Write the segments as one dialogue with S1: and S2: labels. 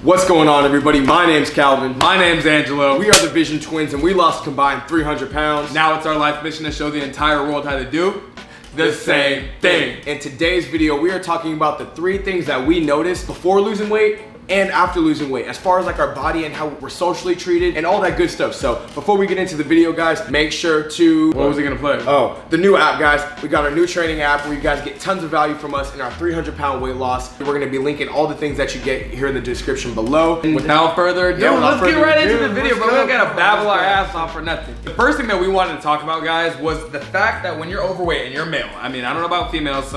S1: What's going on, everybody? My name's Kalvin.
S2: My name's Angelo.
S1: We are the Vision Twins, and we lost combined 300 pounds.
S2: Now it's our life mission to show the entire world how to do the same thing.
S1: In today's video, we are talking about the 3 things that we noticed before losing weight and after losing weight, as far as like our body and how we're socially treated and all that good stuff. So before we get into the video, guys, make sure to...
S2: What was he gonna play?
S1: Oh, the new app, guys. We got our new training app where you guys get tons of value from us in our 300-pound weight loss. We're gonna be linking all the things that you get here in the description below.
S2: And without further ado, let's get right into the video, bro. We don't gotta babble our ass off for nothing. The first thing that we wanted to talk about, guys, was the fact that when you're overweight and you're male, I mean, I don't know about females,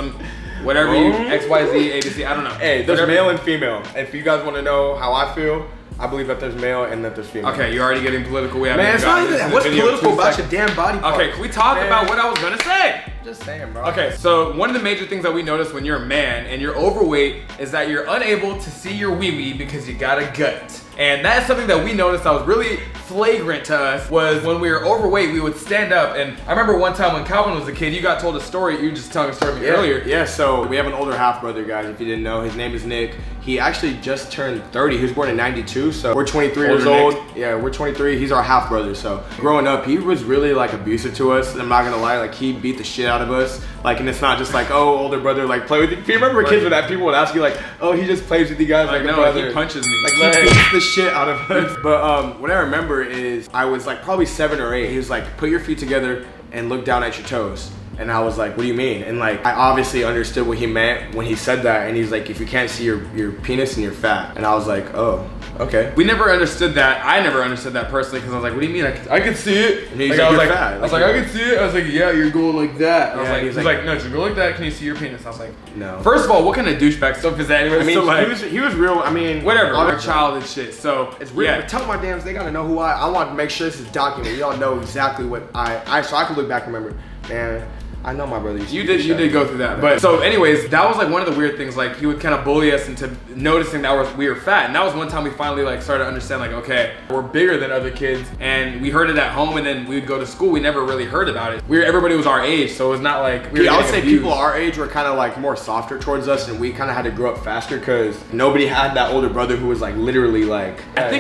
S2: whatever you, X, Y, Z, A, B, C, I don't know.
S1: Hey, there's male and female. If you guys want to know how I feel, I believe that there's male and that there's female.
S2: Okay, you're already getting political. We haven't
S1: Man, it's not even that. What's political about your damn body part?
S2: Okay, can we talk about what I was gonna say?
S1: Just saying, bro.
S2: Okay, so one of the major things that we notice when you're a man and you're overweight is that you're unable to see your wee-wee because you got a gut. And that's something that we noticed that was really flagrant to us, was when we were overweight, we would stand up. And I remember one time when Kalvin was a kid, you got told a story, you were just telling a story to me earlier.
S1: Yeah, so we have an older half brother, guys, if you didn't know. His name is Nick. He actually just turned 30. He was born in 92, so we're 23 years old. Yeah, we're 23. He's our half brother. So growing up, he was really like abusive to us. I'm not gonna lie, like he beat the shit out of us. Like, and it's not just like, oh, older brother, like play with you. If you remember kids with that, people would ask you like, oh, he just plays with you guys like a
S2: no,
S1: brother.
S2: he punches me.
S1: Like he beats the shit out of us. But what I remember is I was like probably 7 or 8. He was like, put your feet together and look down at your toes. And I was like, what do you mean? And like, I obviously understood what he meant when he said that. And he's like, if you can't see your penis and you're fat. And I was like, oh, okay.
S2: We never understood that. I never understood that personally, because I was like, what do you mean? I can see it.
S1: And he's like, you're fat.
S2: I was like, I can see it. I was like, yeah, you're going like that. I was
S1: Yeah,
S2: like, he's like, no, you go like that. Can you see your penis? I was like,
S1: no.
S2: First of all, what kind of douchebag stuff is that anyway?
S1: I mean,
S2: so like,
S1: he was real. I mean,
S2: whatever. We're child and shit. So
S1: it's real.
S2: yeah.
S1: Tell my dams, they gotta know who I want to make sure this is documented. Y'all know exactly what so I can look back and remember, man, I know my brother used to
S2: You did go through that. But so anyways, that was like one of the weird things. Like he would kind of bully us into noticing that we were fat. And that was one time we finally like started to understand like, okay, we're bigger than other kids. And we heard it at home, and then we would go to school. We never really heard about it. Everybody was our age, so it was not like we were
S1: I would say
S2: abused.
S1: people our age were kind of like more softer towards us, and we kind of had to grow up faster because nobody had that older brother who was like literally like,
S2: I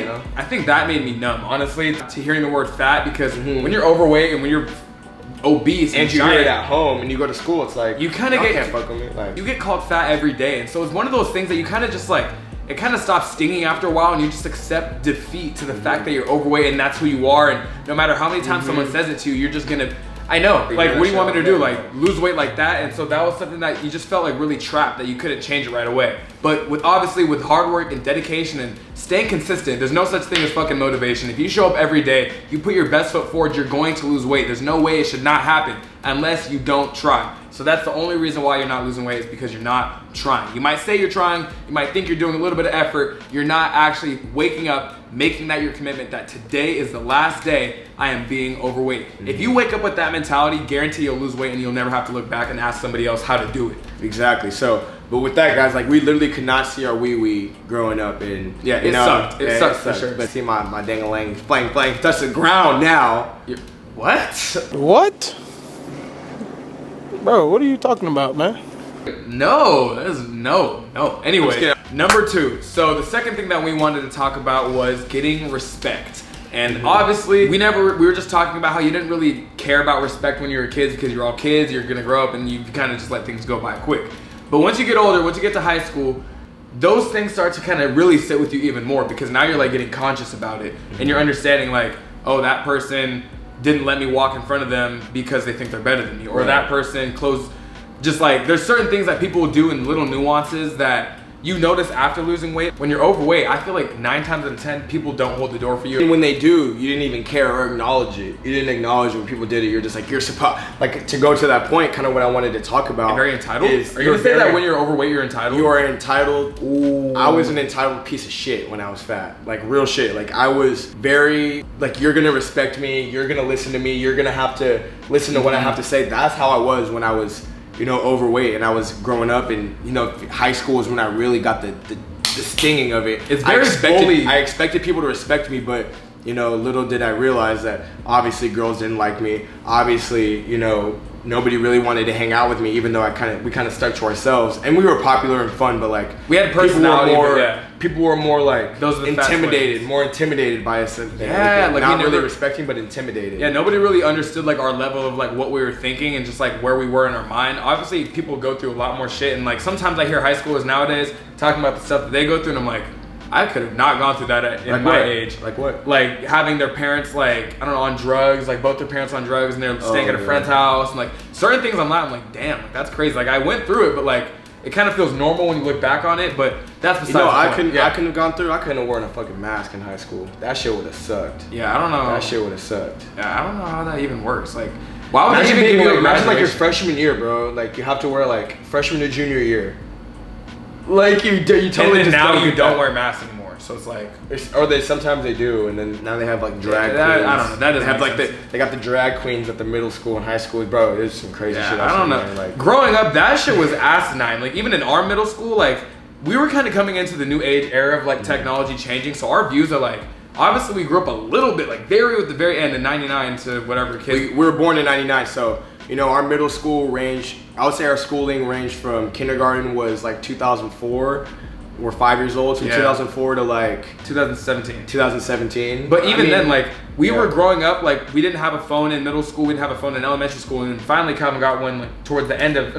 S2: think that made me numb, honestly, to hearing the word fat, because when you're overweight and when you're obese
S1: and you hear it at home and you go to school, it's like
S2: you kind of
S1: can't fuck with me. Like,
S2: you get called fat every day, and so it's one of those things that you kind of just like, it kind of stops stinging after a while, and you just accept defeat to the fact that you're overweight and that's who you are. And no matter how many times someone says it to you, you're just gonna, I know, like, what do you want me to do? Like, lose weight like that? And so that was something that you just felt like really trapped, that you couldn't change it right away. But obviously with hard work and dedication and staying consistent, there's no such thing as fucking motivation. If you show up every day, you put your best foot forward, you're going to lose weight. There's no way it should not happen unless you don't try. So that's the only reason why you're not losing weight, is because you're not trying. You might say you're trying, you might think you're doing a little bit of effort, you're not actually waking up, making that your commitment that today is the last day I am being overweight. If you wake up with that mentality, guarantee you'll lose weight and you'll never have to look back and ask somebody else how to do it.
S1: Exactly. So, but with that, guys, like we literally could not see our wee-wee growing up, and
S2: yeah, it sucked. It sucked for sure.
S1: But see my dang-a-lang flang touch the ground now.
S2: What?
S3: What? Bro, what are you talking about, man?
S2: No, that is no. Anyway, number 2. So the second thing that we wanted to talk about was getting respect. And obviously, we were just talking about how you didn't really care about respect when you were kids, because you're all kids, you're gonna grow up and you kind of just let things go by quick. But once you get older, once you get to high school, those things start to kind of really sit with you even more, because now you're like getting conscious about it and you're understanding like, oh, that person didn't let me walk in front of them because they think they're better than me, or that person closed. Just like, there's certain things that people will do in little nuances that you notice after losing weight. When you're overweight, I feel like 9 times out of 10 people don't hold the door for you.
S1: And when they do, you didn't even care or acknowledge it. You didn't acknowledge when people did it. You're just like, you're supposed, like, to go to that point, kind of what I wanted to talk about.
S2: You're very entitled? Are you gonna say that when you're overweight you're entitled?
S1: You are entitled. Ooh. I was an entitled piece of shit when I was fat. Like, real shit. Like, I was very, like, you're gonna respect me, you're gonna listen to me, you're gonna have to listen to what I have to say. That's how I was when I was, you know, overweight and I was growing up. And, you know, high school is when I really got the stinging of it.
S2: It's very bully.
S1: I expected people to respect me, but you know, little did I realize that obviously girls didn't like me. Obviously, you know, nobody really wanted to hang out with me, even though we kind of stuck to ourselves, and we were popular and fun, but like
S2: we had personality.
S1: people were more like
S2: those are the
S1: more intimidated by us.
S2: Yeah, like
S1: not really respecting, but intimidated.
S2: Yeah, nobody really understood like our level of like what we were thinking and just like where we were in our mind. Obviously, people go through a lot more shit, and like sometimes I hear high schoolers nowadays talking about the stuff that they go through, and I'm like, I could have not gone through that in my age.
S1: Like what?
S2: Like having their parents like, I don't know, on drugs, like both their parents on drugs, and they're staying at a friend's house, and like certain things I'm like, damn, like, that's crazy. Like I went through it, but like it kind of feels normal when you look back on it, but that's besides the point.
S1: I couldn't have gone through. I couldn't have worn a fucking mask in high school. That shit would have sucked.
S2: Yeah, I don't know.
S1: That shit would have sucked.
S2: Yeah, I don't know how that even works. Like, why would
S1: imagine
S2: they even give you
S1: imagine like your freshman year, bro. Like you have to wear like freshman to junior year. Like you totally
S2: and
S1: just
S2: now you don't
S1: that.
S2: wear masks anymore. So it's like,
S1: or they sometimes they do, and then now they have like drag queens.
S2: I don't know. That doesn't
S1: have like they got the drag queens at the middle school and high school, bro. There's some crazy shit.
S2: I don't know.
S1: There, like,
S2: growing up, that shit was asinine. Like even in our middle school, like we were kind of coming into the new age era of like technology changing. So our views are like, obviously we grew up a little bit like at the very end in '99 to whatever kids.
S1: We were born in '99, so you know our middle school range. I would say our schooling ranged from kindergarten was like 2004. We're 5 years old, from 2004 to like 2017.
S2: But even then, like we were growing up, like we didn't have a phone in middle school, we didn't have a phone in elementary school, and then finally Calvin got one like towards the end of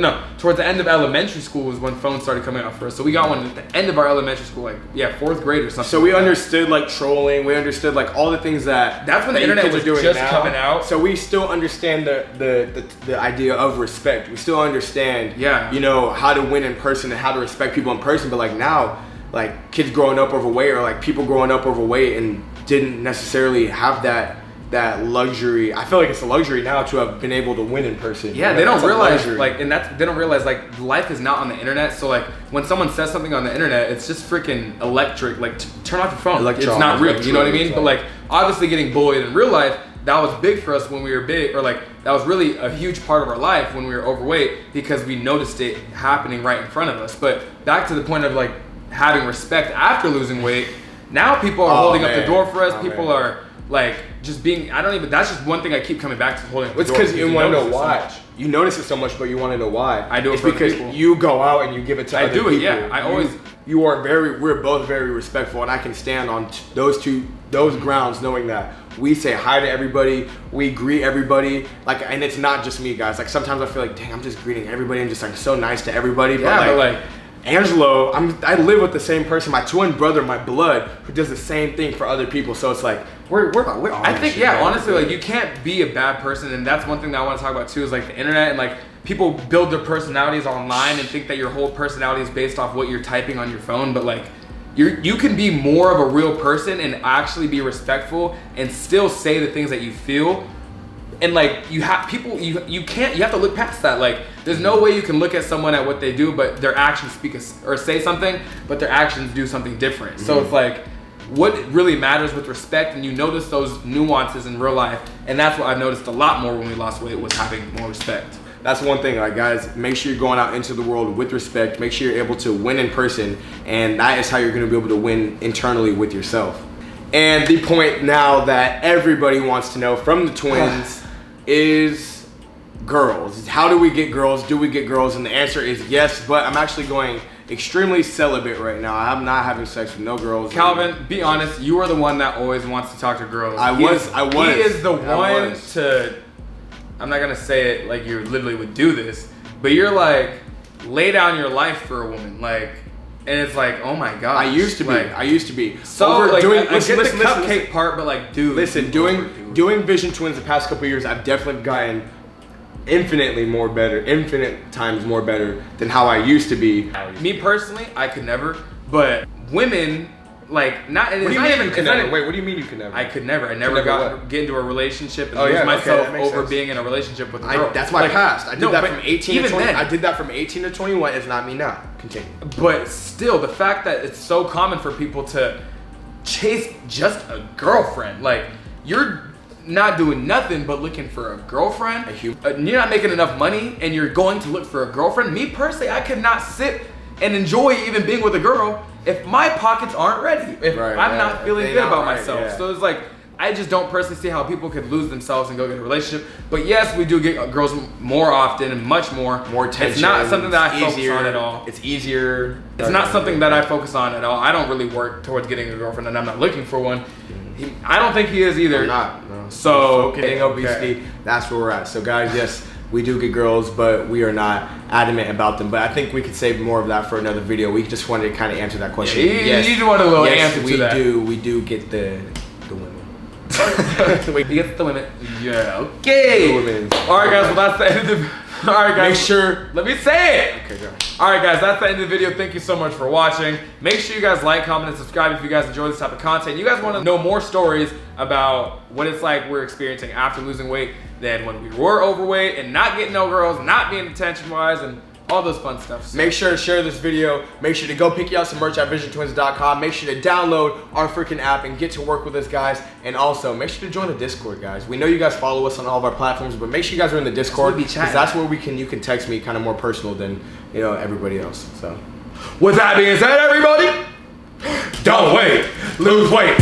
S2: elementary school was when phones started coming out for us. So we got one at the end of our elementary school, like 4th grade or something.
S1: So we understood like trolling, we understood like all the things that's
S2: when the internet was
S1: doing
S2: just
S1: now.
S2: Coming out.
S1: So we still understand the idea of respect. We still understand, you know, how to win in person and how to respect people in person. But like now, like kids growing up overweight or like people growing up overweight and didn't necessarily have that luxury. I feel like it's a luxury now to have been able to win in person.
S2: Yeah, they don't realize they don't realize like life is not on the internet. So like when someone says something on the internet, it's just freaking electric. Like turn off your phone. It's not real. You know what I mean? But like obviously getting bullied in real life, that was big for us when we were big, or like that was really a huge part of our life when we were overweight because we noticed it happening right in front of us. But back to the point of like having respect after losing weight, now people are holding up the door for us. People are like just being, that's just one thing I keep coming back to, holding up the door.
S1: It's because you want to know why. You notice it so much, but you want to know why.
S2: I do it
S1: it's
S2: for
S1: because
S2: people.
S1: You go out and you give it to other people.
S2: I always.
S1: We're both very respectful, and I can stand on those grounds knowing that we say hi to everybody, we greet everybody, like, and it's not just me, guys. Like sometimes I feel like, dang, I'm just greeting everybody and just like so nice to everybody. But like Angelo, I live with the same person, my twin brother, my blood, who does the same thing for other people. So it's like we're all
S2: I think honestly, like you can't be a bad person, and that's one thing that I want to talk about too, is like the internet and like people build their personalities online and think that your whole personality is based off what you're typing on your phone, but like you can be more of a real person and actually be respectful and still say the things that you feel. And like you have to look past that. Like there's no way you can look at someone at what they do, but their actions or say something, but their actions do something different. So it's like what really matters with respect, and you notice those nuances in real life, and that's what I've noticed a lot more when we lost weight, was having more respect.
S1: That's one thing, like guys, make sure you're going out into the world with respect, make sure you're able to win in person, and that is how you're gonna be able to win internally with yourself. And the point now that everybody wants to know from the twins is girls. How do we get girls? Do we get girls? And the answer is yes, but I'm actually going extremely celibate right now. I'm not having sex with no girls.
S2: Calvin, be honest, you are the one that always wants to talk to girls.
S1: I was.
S2: He is the one to, I'm not gonna say it like you literally would do this, but you're like, lay down your life for a woman, like, and it's like, oh my god.
S1: I used to be.
S2: So like, I get the cupcake part, but like, dude.
S1: Listen, doing VisionTwins the past couple years, I've definitely gotten infinite times more better than how I used to be.
S2: Me personally, I could never, but women, like, not.
S1: What do you mean you could never? Wait, what do you mean you could never?
S2: I could never. I never get into a relationship and lose myself over being in a relationship with a girl.
S1: That's my past. I did that from 18 to 20.
S2: Then,
S1: I did that from 18 to 21. It's not me now. Continue.
S2: But still, the fact that it's so common for people to chase just a girlfriend, like, you're not doing nothing but looking for a girlfriend. You're not making enough money and you're going to look for a girlfriend. Me personally, I could not sit and enjoy even being with a girl if my pockets aren't ready, if I'm not feeling good about myself. So it's like, I just don't personally see how people could lose themselves and go get a relationship. But yes, we do get girls more often and much more.
S1: More attention.
S2: It's not something that I focus on at all.
S1: It's easier.
S2: It's not something that I focus on at all. I don't really work towards getting a girlfriend, and I'm not looking for one. I don't think he is either.
S1: I'm not. No.
S2: So
S1: getting obesity, that's where we're at. So guys, yes, we do get girls, but we are not adamant about them. But I think we could save more of that for another video. We just wanted to kind of answer that question.
S2: Yeah, you want a little answer to that.
S1: We do get the women.
S2: We get the women. Yeah. Okay.
S1: The women.
S2: All right, guys. Well, that's the end of the. All right, guys.
S1: Make sure.
S2: Let me say it.
S1: Okay, go.
S2: All right, guys. That's the end of the video. Thank you so much for watching. Make sure you guys like, comment, and subscribe if you guys enjoy this type of content. You guys want to know more stories about what it's like we're experiencing after losing weight than when we were overweight and not getting no girls, not being attention-wise, and all those fun stuff. So
S1: make sure to share this video. Make sure to go pick you out some merch at VisionTwins.com. Make sure to download our freaking app and get to work with us, guys. And also, make sure to join the Discord, guys. We know you guys follow us on all of our platforms, but make sure you guys are in the Discord because that's where you can text me kind of more personal than everybody else. So,
S2: with that being said, everybody, don't wait, lose weight.